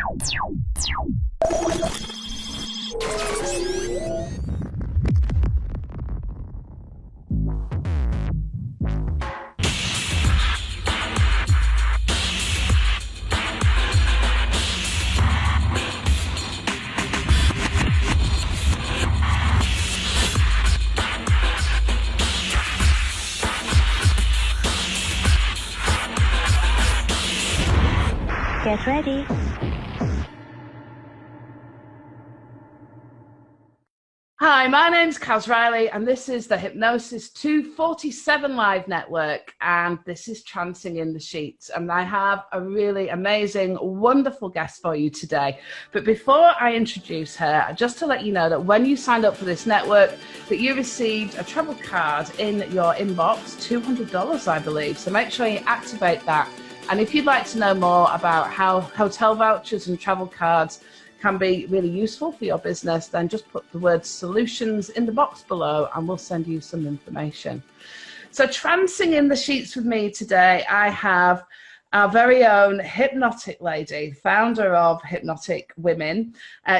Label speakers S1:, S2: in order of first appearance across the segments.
S1: Get ready.
S2: Hi, my name's Kaz Riley, and this is the Hypnosis 247 Live Network, and this is Trancing in the Sheets. And I have a really amazing, wonderful guest for you today. But before I introduce her, just to let you know that when you signed up for this network, that you received a travel card in your inbox, $200, I believe. So make sure you activate that. And if you'd like to know more about how hotel vouchers and travel cards can be really useful for your business, then just put the word solutions in the box below and we'll send you some information. So trancing in the sheets with me today, I have our very own hypnotic lady, founder of Hypnotic Women.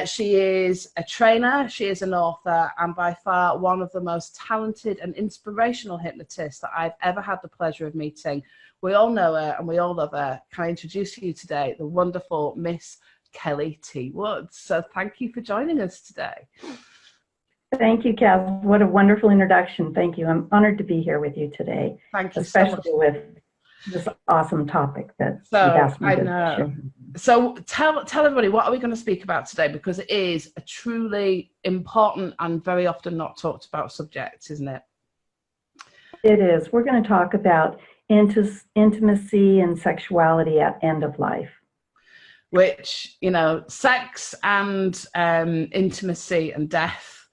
S2: She is a trainer, she is an author, and by far one of the most talented and inspirational hypnotists that I've ever had the pleasure of meeting. We all know her and we all love her. Can I introduce you today, the wonderful Miss Kelley T. Woods. So thank you for joining us today.
S3: Thank you, Kaz. What a wonderful introduction. Thank you. I'm honored to be here with you today.
S2: Thank you
S3: especially
S2: so much.
S3: With this awesome topic that you've asked me to share.
S2: So tell everybody, what are we going to speak about today? Because it is a truly important and very often not talked about subject, isn't it?
S3: It is. We're going to talk about intimacy and sexuality at end of life.
S2: Which, you know, sex and intimacy and death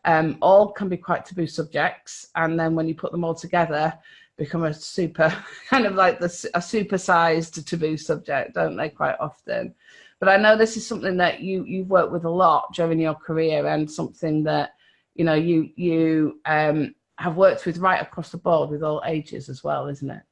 S2: all can be quite taboo subjects. And then when you put them all together, become a super, kind of like a supersized taboo subject, don't they, quite often? But I know this is something that you've worked with a lot during your career, and something that, you know, you have worked with right across the board with all ages as well, isn't it?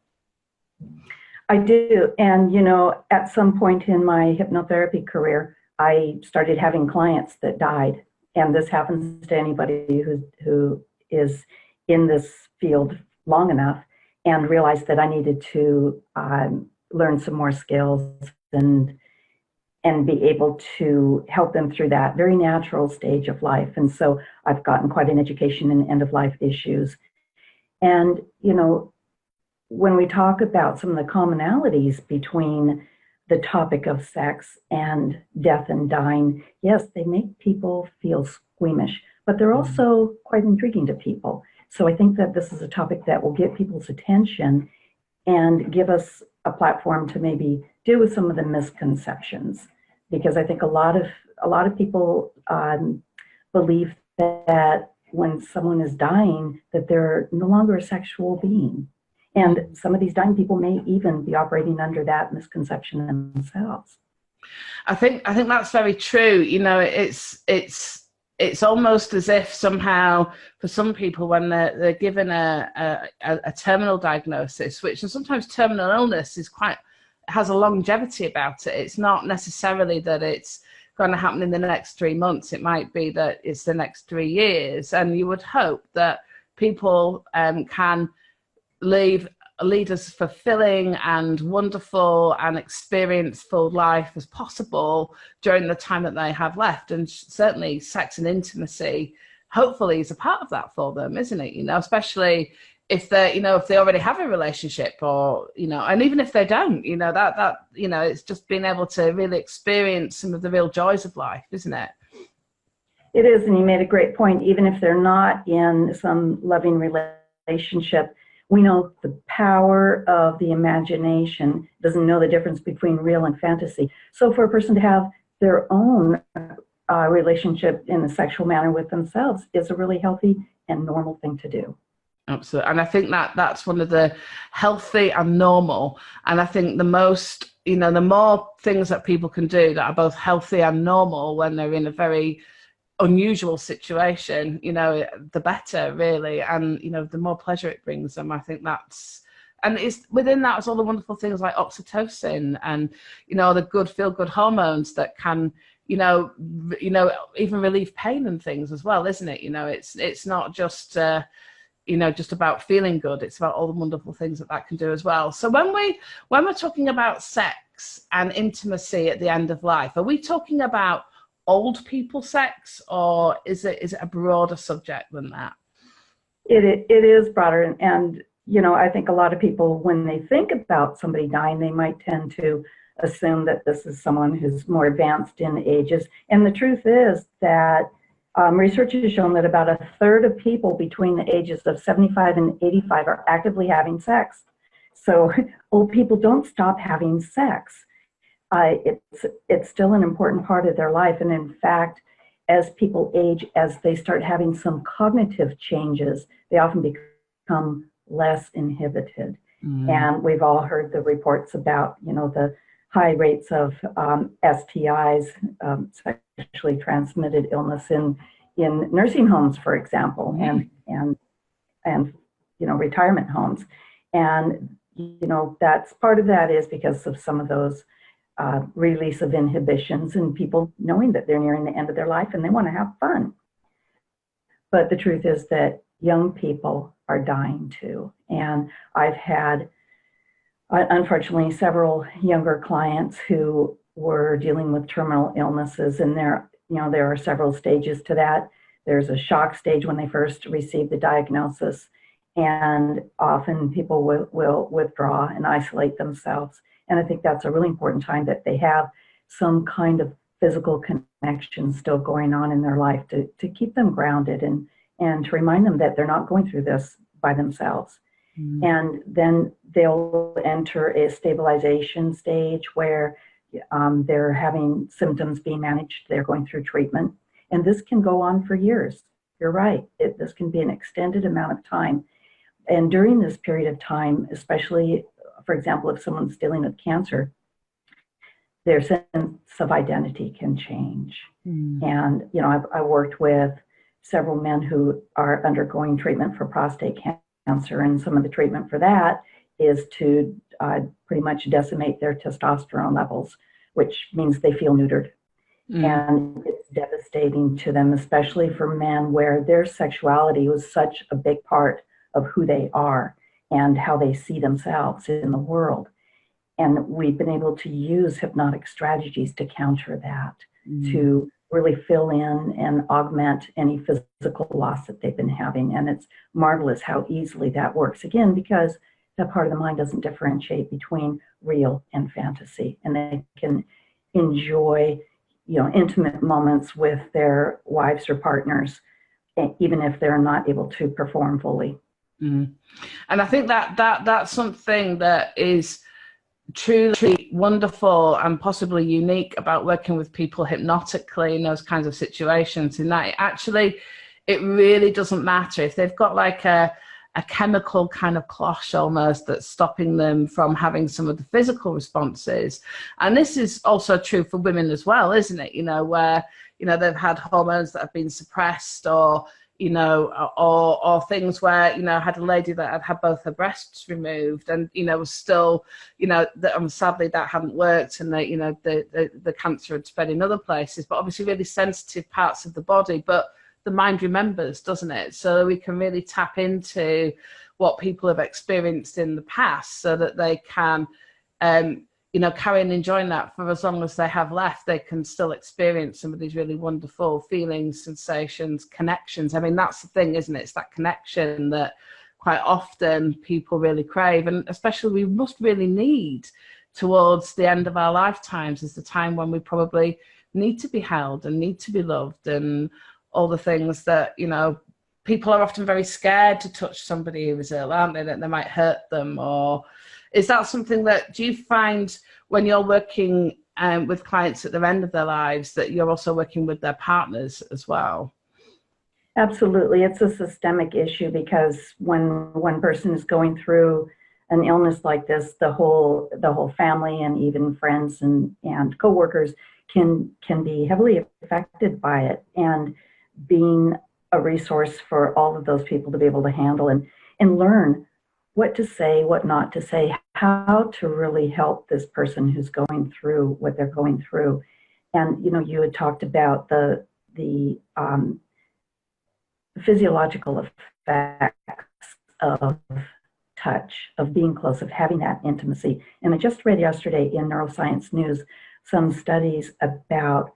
S3: I do. And, you know, at some point in my hypnotherapy career, I started having clients that died. And this happens to anybody who is in this field long enough, and realized that I needed to learn some more skills and be able to help them through that very natural stage of life. And so I've gotten quite an education in end-of-life issues. And, you know, when we talk about some of the commonalities between the topic of sex and death and dying, yes, they make people feel squeamish, but they're also quite intriguing to people. So I think that this is a topic that will get people's attention and give us a platform to maybe deal with some of the misconceptions. Because I think a lot of people believe that when someone is dying, that they're no longer a sexual being. And some of these dying people may even be operating under that misconception themselves.
S2: I think that's very true. You know, it's almost as if somehow for some people, when they're given a terminal diagnosis, which, and sometimes terminal illness has a longevity about it. It's not necessarily that it's going to happen in the next 3 months. It might be that it's the next 3 years. And you would hope that people can lead as fulfilling and wonderful and experience-full life as possible during the time that they have left. And certainly sex and intimacy, hopefully, is a part of that for them, isn't it? You know, especially if they already have a relationship, or, you know, and even if they don't, you know, that you know, it's just being able to really experience some of the real joys of life, isn't it?
S3: It is, and you made a great point. Even if they're not in some loving relationship, we know the power of the imagination, doesn't know the difference between real and fantasy. So for a person to have their own relationship in a sexual manner with themselves is a really healthy and normal thing to do.
S2: Absolutely. And I think that's one of the healthy and normal. And I think the most, you know, the more things that people can do that are both healthy and normal when they're in a very unusual situation, you know, the better, really. And, you know, the more pleasure it brings them. I think that's and it's within that is all the wonderful things like oxytocin and, you know, the good feel-good hormones that can, you know, even relieve pain and things as well, isn't it? You know, it's not just, you know, just about feeling good. It's about all the wonderful things that can do as well. So when we're talking about sex and intimacy at the end of life, are we talking about old people sex, or is it a broader subject than that?
S3: It is broader, and you know, I think a lot of people, when they think about somebody dying, they might tend to assume that this is someone who's more advanced in ages. And the truth is that research has shown that about a third of people between the ages of 75 and 85 are actively having sex. So old people don't stop having sex. It's still an important part of their life. And in fact, as people age, as they start having some cognitive changes, they often become less inhibited. And we've all heard the reports about, you know, the high rates of STIs, sexually transmitted illness in nursing homes, for example, and you know, retirement homes. And you know, that's part of that is because of some of those release of inhibitions and people knowing that they're nearing the end of their life and they want to have fun. But the truth is that young people are dying too. And I've had, unfortunately, several younger clients who were dealing with terminal illnesses, and there are several stages to that. There's a shock stage when they first receive the diagnosis, and often people will withdraw and isolate themselves. And I think that's a really important time that they have some kind of physical connection still going on in their life to keep them grounded and to remind them that they're not going through this by themselves. And then they'll enter a stabilization stage where they're having symptoms being managed. They're going through treatment. And this can go on for years. You're right. This can be an extended amount of time. And during this period of time, especially, for example, if someone's dealing with cancer, their sense of identity can change. And, you know, I've worked with several men who are undergoing treatment for prostate cancer, and some of the treatment for that is to pretty much decimate their testosterone levels, which means they feel neutered. And it's devastating to them, especially for men where their sexuality was such a big part of who they are and how they see themselves in the world. And we've been able to use hypnotic strategies to counter that, to really fill in and augment any physical loss that they've been having. And it's marvelous how easily that works, again, because that part of the mind doesn't differentiate between real and fantasy. And they can enjoy, you know, intimate moments with their wives or partners, even if they're not able to perform fully.
S2: And I think that's something that is truly wonderful and possibly unique about working with people hypnotically in those kinds of situations, in that it really doesn't matter if they've got like a chemical kind of cloche almost that's stopping them from having some of the physical responses. And this is also true for women as well, isn't it? You know, where, you know, they've had hormones that have been suppressed, or, you know, or things where, you know, I had a lady that had both her breasts removed and, you know, was still, you know, sadly that hadn't worked, and that, you know, the cancer had spread in other places, but obviously really sensitive parts of the body. But the mind remembers, doesn't it? So we can really tap into what people have experienced in the past so that they can, you know, carry on enjoying that for as long as they have left. They can still experience some of these really wonderful feelings, sensations, connections. I mean, that's the thing, isn't it? It's that connection that quite often people really crave, and especially we must really need towards the end of our lifetimes, is the time when we probably need to be held and need to be loved, and all the things that, you know, people are often very scared to touch somebody who is ill, aren't they? That they might hurt them. Or is that something that, do you find when you're working with clients at the end of their lives that you're also working with their partners as well?
S3: Absolutely. It's a systemic issue, because when one person is going through an illness like this, the whole family and even friends and coworkers can be heavily affected by it. And being a resource for all of those people to be able to handle and learn what to say, what not to say, how to really help this person who's going through what they're going through. And, you know, you had talked about the physiological effects of touch, of being close, of having that intimacy. And I just read yesterday in Neuroscience News some studies about,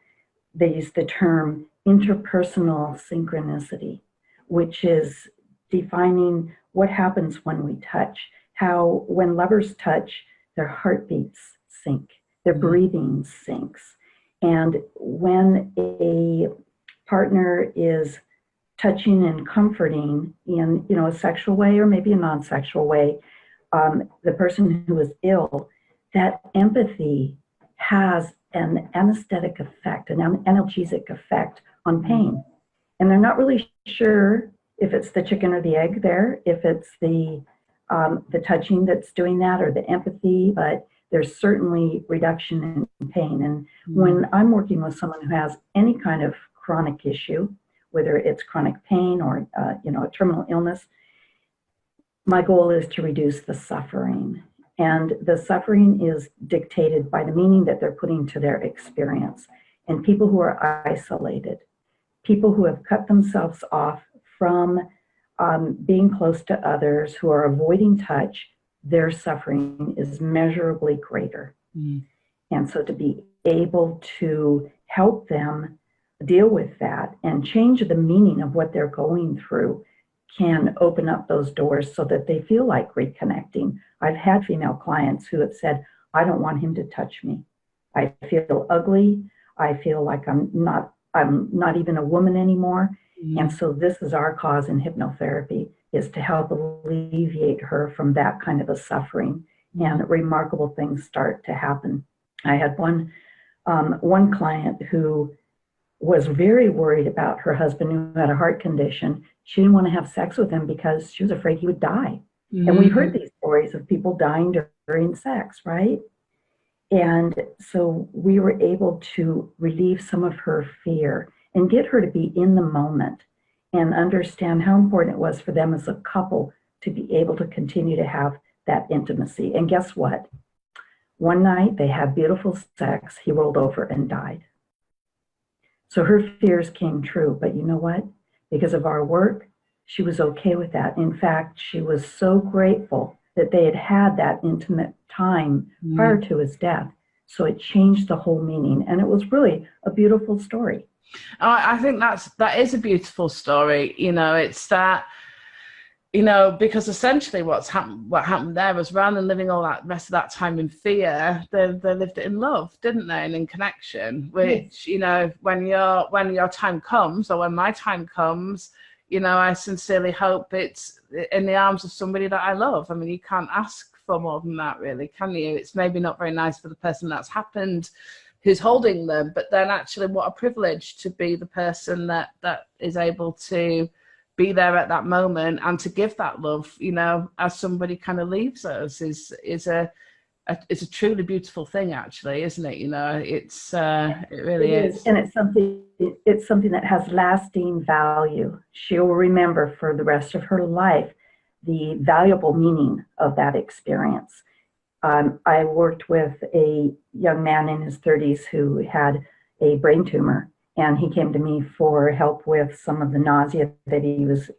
S3: they use the term interpersonal synchronicity, which is defining what happens when we touch, how when lovers touch, their heartbeats sync, their breathing syncs. And when a partner is touching and comforting in, you know, a sexual way or maybe a non-sexual way, the person who is ill, that empathy has an anesthetic effect, an analgesic effect on pain. And they're not really sure if it's the chicken or the egg there, if it's the touching that's doing that or the empathy, but there's certainly reduction in pain. And when I'm working with someone who has any kind of chronic issue, whether it's chronic pain or you know, a terminal illness, my goal is to reduce the suffering. And the suffering is dictated by the meaning that they're putting to their experience. And people who are isolated, people who have cut themselves off from being close to others, who are avoiding touch, their suffering is measurably greater. And so to be able to help them deal with that and change the meaning of what they're going through can open up those doors so that they feel like reconnecting. I've had female clients who have said, I don't want him to touch me. I feel ugly. I feel like I'm not even a woman anymore. And so this is our cause in hypnotherapy, is to help alleviate her from that kind of a suffering, and remarkable things start to happen. I had one client who was very worried about her husband who had a heart condition. She didn't want to have sex with him because she was afraid he would die. And we've heard these stories of people dying during sex, right? And so we were able to relieve some of her fear and get her to be in the moment and understand how important it was for them as a couple to be able to continue to have that intimacy. And guess what? One night they had beautiful sex. He rolled over and died. So her fears came true. But you know what? Because of our work, she was okay with that. In fact, she was so grateful that they had had that intimate time prior to his death. So it changed the whole meaning. And it was really a beautiful story.
S2: I think that is a beautiful story. You know, it's that, you know, because essentially what happened there was, rather than living all that rest of that time in fear, they lived it in love, didn't they, and in connection, which, you know, when your time comes, or when my time comes, you know, I sincerely hope it's in the arms of somebody that I love. I mean, you can't ask for more than that, really, can you? It's maybe not very nice for the person that's happened, who's holding them, but then actually what a privilege to be the person that is able to be there at that moment and to give that love, you know, as somebody kind of leaves us is a truly beautiful thing, actually, isn't it? You know, it really is.
S3: And it's something that has lasting value. She'll remember for the rest of her life the valuable meaning of that experience. I worked with a young man in his 30s who had a brain tumor, and he came to me for help with some of the nausea that he was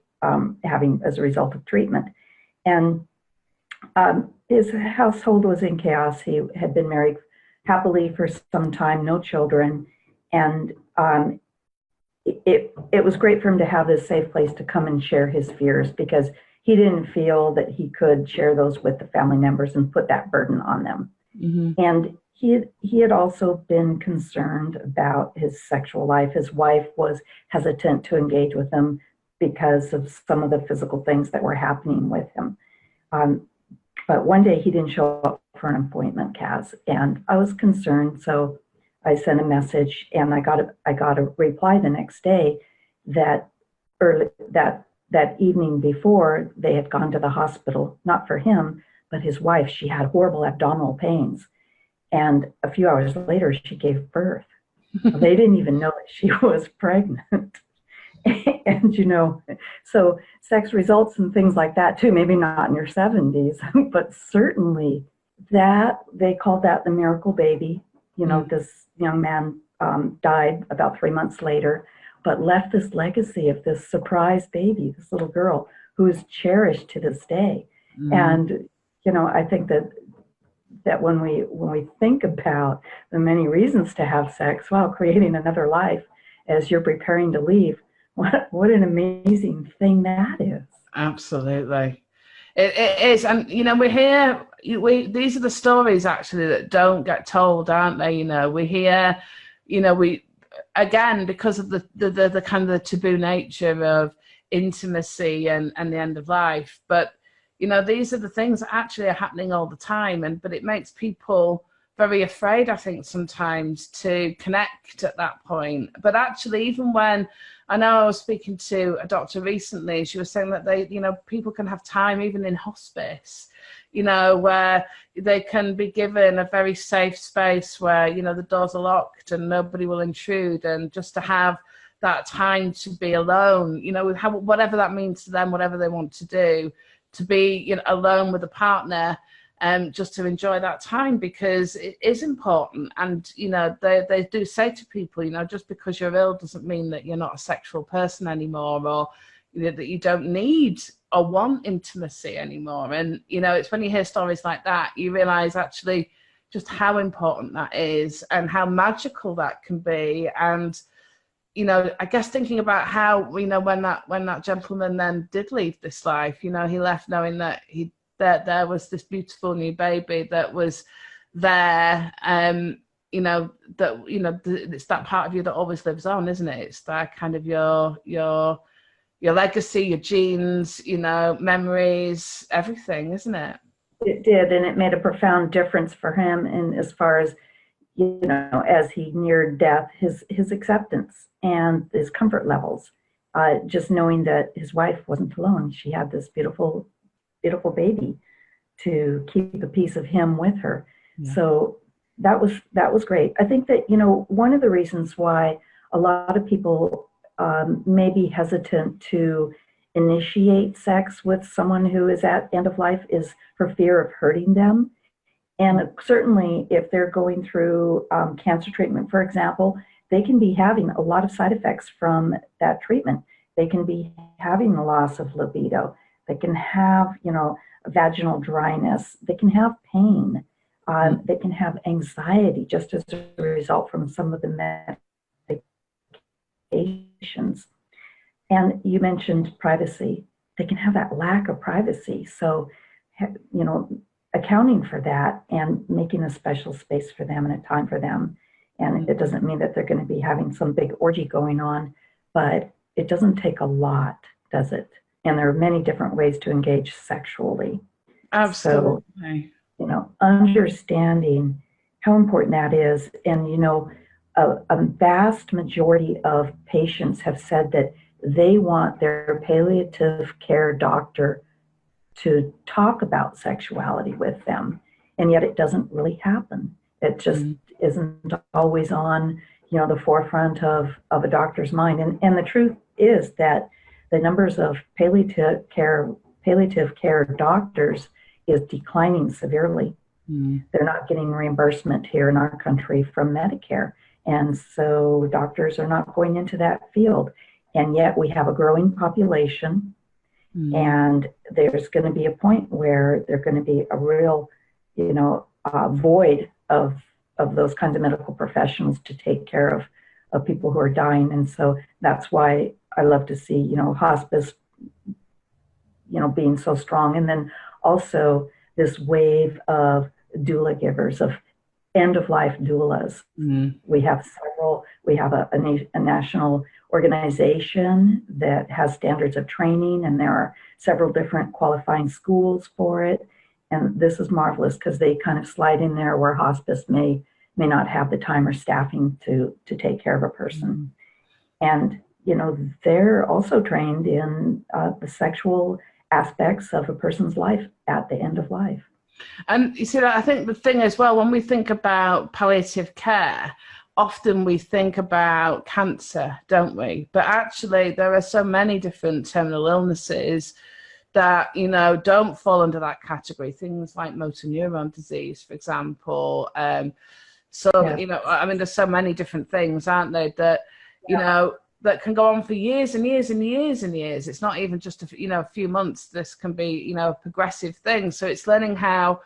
S3: having as a result of treatment. And his household was in chaos. He had been married happily for some time, no children, and it was great for him to have this safe place to come and share his fears, because he didn't feel that he could share those with the family members and put that burden on them. And he had also been concerned about his sexual life. His wife was hesitant to engage with him because of some of the physical things that were happening with him. But one day he didn't show up for an appointment, Kaz, and I was concerned. So I sent a message, and I got a reply the next day that that evening before, they had gone to the hospital, not for him, but his wife. She had horrible abdominal pains. And a few hours later, she gave birth. They didn't even know that she was pregnant. And, so sex results and things like that too, maybe not in your 70s, but certainly that, they called that the miracle baby. This young man died about 3 months later, but left this legacy of this surprise baby, this little girl who is cherished to this day. And, I think that when we think about the many reasons to have sex while creating another life as you're preparing to leave, what an amazing thing that is.
S2: Absolutely. It is. And, we hear, these are the stories actually that don't get told, aren't they? We hear, again, because of the kind of the taboo nature of intimacy and the end of life. But, these are the things that actually are happening all the time. But it makes people very afraid, I think, sometimes to connect at that point. But actually, even when, I know I was speaking to a doctor recently, she was saying that people can have time even in hospice, where they can be given a very safe space where, the doors are locked and nobody will intrude, and just to have that time to be alone, whatever that means to them, whatever they want to do, to be alone with a partner, just to enjoy that time, because it is important. And they do say to people, just because you're ill doesn't mean that you're not a sexual person anymore, or that you don't need or want intimacy anymore. And it's when you hear stories like that, you realize actually just how important that is and how magical that can be. And I guess thinking about how when that gentleman then did leave this life, he left knowing that there was this beautiful new baby that was there. It's that part of you that always lives on, isn't it? It's that kind of your legacy, your genes, memories, everything, isn't it?
S3: It did, and it made a profound difference for him. And as far as as he neared death, his acceptance and his comfort levels, just knowing that his wife wasn't alone. She had this beautiful baby to keep a piece of him with her. Yeah. So that was great. I think that, one of the reasons why a lot of people may be hesitant to initiate sex with someone who is at end of life is for fear of hurting them. And certainly if they're going through cancer treatment, for example, they can be having a lot of side effects from that treatment. They can be having the loss of libido. They can have, vaginal dryness. They can have pain. They can have anxiety just as a result from some of the medications. And you mentioned privacy. They can have that lack of privacy. So, accounting for that and making a special space for them and a time for them. And it doesn't mean that they're going to be having some big orgy going on, but it doesn't take a lot, does it? And there are many different ways to engage sexually.
S2: Absolutely.
S3: So, understanding how important that is. And, a vast majority of patients have said that they want their palliative care doctor to talk about sexuality with them. And yet it doesn't really happen. It just isn't always on, the forefront of a doctor's mind. And the truth is that the numbers of palliative care doctors is declining severely. They're not getting reimbursement here in our country from Medicare. And so doctors are not going into that field. And yet we have a growing population. And there's going to be a point where there's going to be a real, void of those kinds of medical professionals to take care of people who are dying. And so that's why I love to see, hospice, being so strong. And then also this wave of doula givers, of end-of-life doulas. We have several. We have a national organization that has standards of training, and there are several different qualifying schools for it. And this is marvelous because they kind of slide in there where hospice may not have the time or staffing to take care of a person. And, they're also trained in the sexual aspects of a person's life at the end of life.
S2: And you see, I think the thing as well, when we think about palliative care, often we think about cancer, don't we? But actually, there are so many different terminal illnesses that, you know, don't fall under that category. Things like motor neuron disease, for example. You know, I mean, there's so many different things, aren't there, that, you know, that can go on for years and years and years and years. It's not even just, a few months. This can be, you know, a progressive thing. So it's learning how,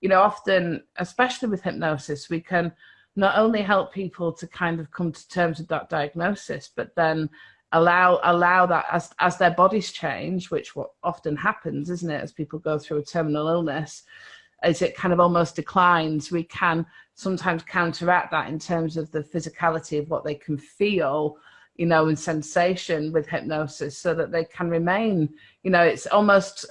S2: you know, often, especially with hypnosis, we can not only help people to kind of come to terms with that diagnosis, but then allow that as their bodies change, which what often happens, isn't it, as people go through a terminal illness, as it kind of almost declines, we can sometimes counteract that in terms of the physicality of what they can feel, you know, and sensation with hypnosis, so that they can remain, you know, it's almost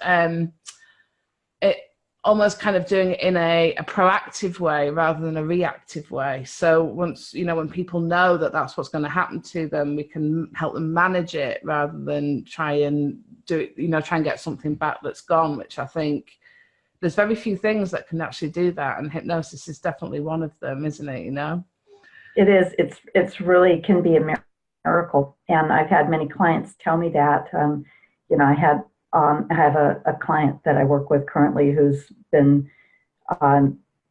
S2: almost kind of doing it in a proactive way rather than a reactive way. So once, you know, when people know that that's what's going to happen to them, we can help them manage it rather than try and do it, you know, try and get something back that's gone, which I think there's very few things that can actually do that. And hypnosis is definitely one of them, isn't it, you know?
S3: It is. It's really can be a miracle. And I've had many clients tell me that. You know, I have a client that I work with currently who's been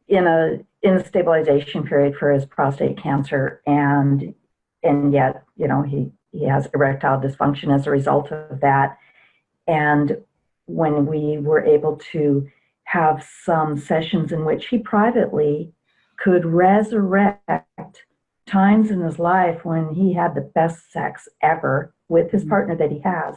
S3: in a stabilization period for his prostate cancer, and yet, you know, he has erectile dysfunction as a result of that. And when we were able to have some sessions in which he privately could resurrect times in his life when he had the best sex ever with his partner that he has,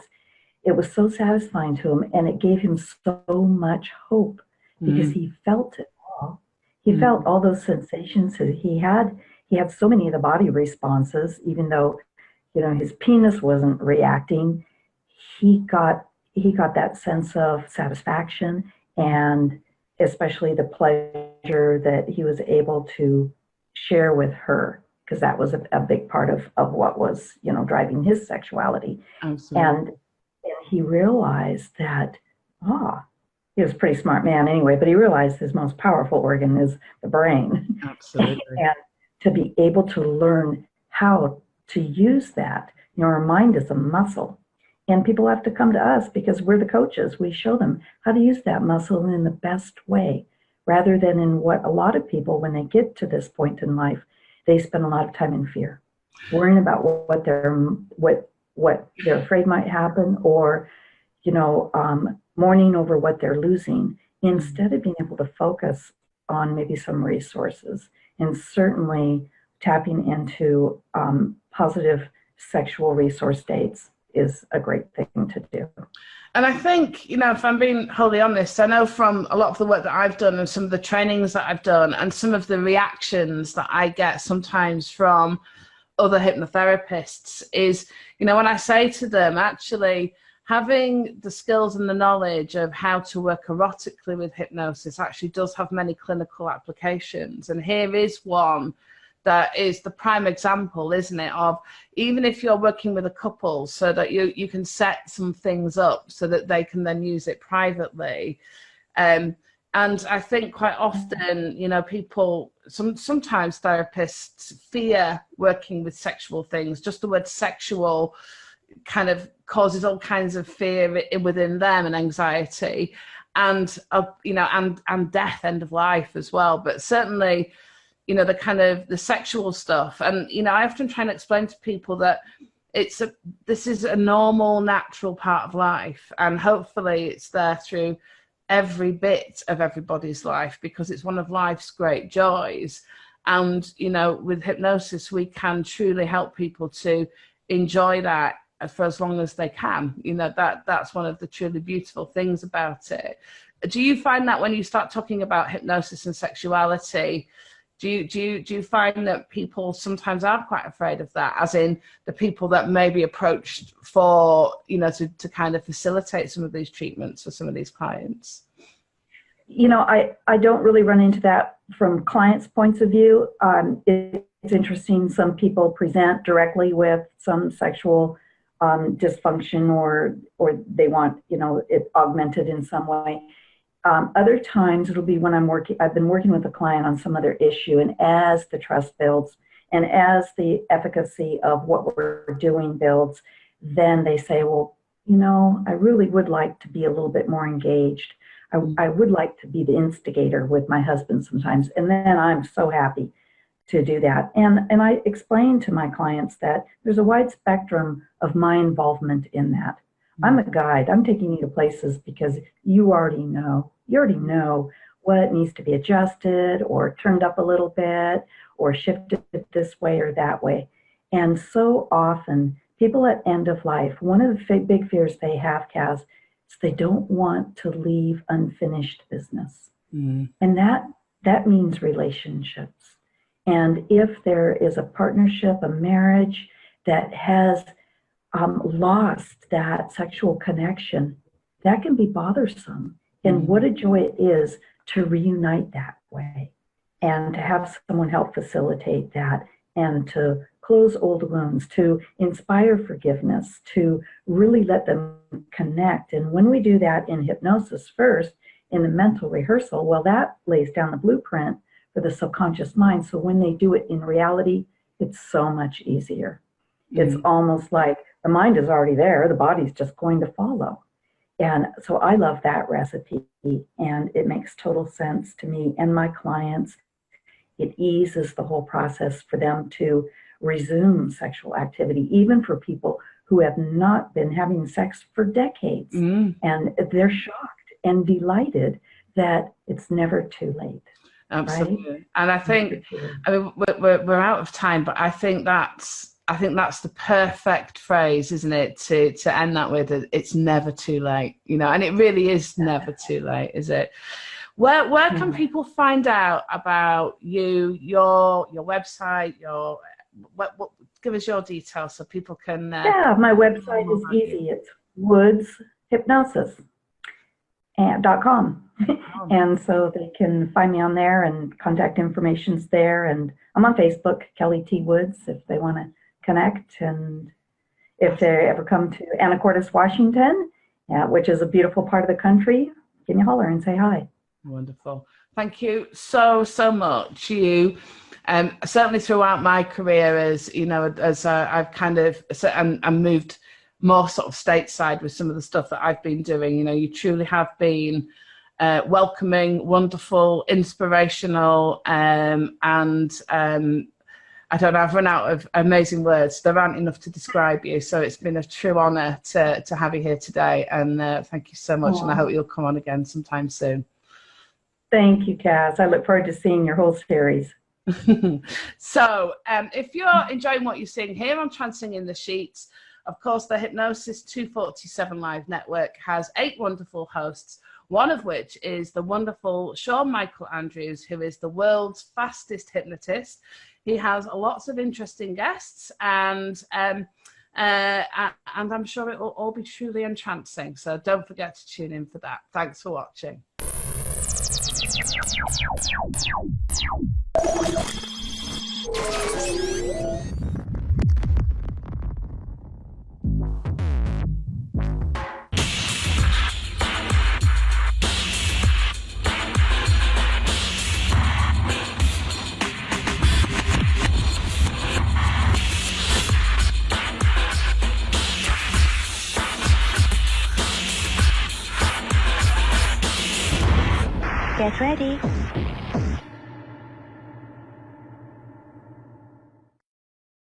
S3: it was so satisfying to him, and it gave him so much hope because he felt it all. He felt all those sensations that he had. He had so many of the body responses, even though, you know, his penis wasn't reacting. He got that sense of satisfaction, and especially the pleasure that he was able to share with her, because that was a big part of what was, you know, driving his sexuality.
S2: Absolutely.
S3: And he realized that, he was a pretty smart man anyway, but he realized his most powerful organ is the brain.
S2: Absolutely.
S3: And to be able to learn how to use that, you know, our mind is a muscle. And people have to come to us because we're the coaches. We show them how to use that muscle in the best way, rather than in what a lot of people, when they get to this point in life, they spend a lot of time in fear, worrying about what they're afraid might happen, or, you know, mourning over what they're losing, instead of being able to focus on maybe some resources, and certainly tapping into positive sexual resource states is a great thing to do.
S2: And I think, you know, if I'm being wholly honest, I know from a lot of the work that I've done and some of the trainings that I've done and some of the reactions that I get sometimes from other hypnotherapists is, you know, when I say to them, actually, having the skills and the knowledge of how to work erotically with hypnosis actually does have many clinical applications. And here is one that is the prime example, isn't it, of even if you're working with a couple, so that you can set some things up so that they can then use it privately. And I think quite often, you know, people, sometimes therapists fear working with sexual things. Just the word sexual kind of causes all kinds of fear within them, and anxiety, and you know, and death, end of life as well. But certainly, you know, the kind of the sexual stuff. And, you know, I often try and explain to people that this is a normal, natural part of life. And hopefully it's there through every bit of everybody's life, because it's one of life's great joys. And, you know, with hypnosis, we can truly help people to enjoy that for as long as they can. You know, that's one of the truly beautiful things about it. Do you find that when you start talking about hypnosis and sexuality, do you find that people sometimes are quite afraid of that, as in the people that may be approached for, you know, to kind of facilitate some of these treatments for some of these clients?
S3: You know, I don't really run into that from clients' points of view. It's interesting. Some people present directly with some sexual dysfunction, or they want, you know, it augmented in some way. Other times it'll be when I've been working with a client on some other issue, and as the trust builds And as the efficacy of what we're doing builds, then they say, well, you know, I really would like to be a little bit more engaged. I would like to be the instigator with my husband sometimes. And then I'm so happy to do that. And I explain to my clients that there's a wide spectrum of my involvement in that. I'm a guide. I'm taking you to places because you already know what needs to be adjusted or turned up a little bit or shifted this way or that way. And so often, people at end of life, one of the big fears they have, Kaz, is they don't want to leave unfinished business. And that means relationships. And if there is a partnership, a marriage that has lost that sexual connection, that can be bothersome. And what a joy it is to reunite that way and to have someone help facilitate that and to close old wounds, to inspire forgiveness, to really let them connect. And when we do that in hypnosis first, in the mental rehearsal, well, that lays down the blueprint for the subconscious mind. So when they do it in reality, it's so much easier. It's almost like the mind is already there, the body's just going to follow. And so I love that recipe, and it makes total sense to me and my clients. It eases the whole process for them to resume sexual activity, even for people who have not been having sex for decades. And they're shocked and delighted that it's never too late.
S2: Absolutely.
S3: Right?
S2: And I think, I mean, we're out of time, but I think that's the perfect phrase, isn't it, to end that with? It's never too late, you know, and it really is never too late, is it? Where can people find out about you, your website, give us your details so people can...
S3: my website is easy. It's woodshypnosis.com. And so they can find me on there, and contact information's there. And I'm on Facebook, Kelley T. Woods, if they want to connect. And if they ever come to Anacortes, Washington, which is a beautiful part of the country, give me a holler and say hi.
S2: Wonderful. Thank you so much. You certainly throughout my career, as you know, as I've kind of and moved more sort of stateside with some of the stuff that I've been doing, you know, you truly have been welcoming, wonderful, inspirational, and I don't know, I've run out of amazing words. There aren't enough to describe you. So it's been a true honour to have you here today. And thank you so much. And I hope you'll come on again sometime soon.
S3: Thank you, Kaz. I look forward to seeing your whole series.
S2: So if you're enjoying what you're seeing here on Trancing in the Sheets, of course, the Hypnosis 247 Live Network has 8 wonderful hosts, one of which is the wonderful Sean Michael Andrews, who is the world's fastest hypnotist. He has lots of interesting guests, and I'm sure it will all be truly entrancing. So don't forget to tune in for that. Thanks for watching.
S1: Get ready.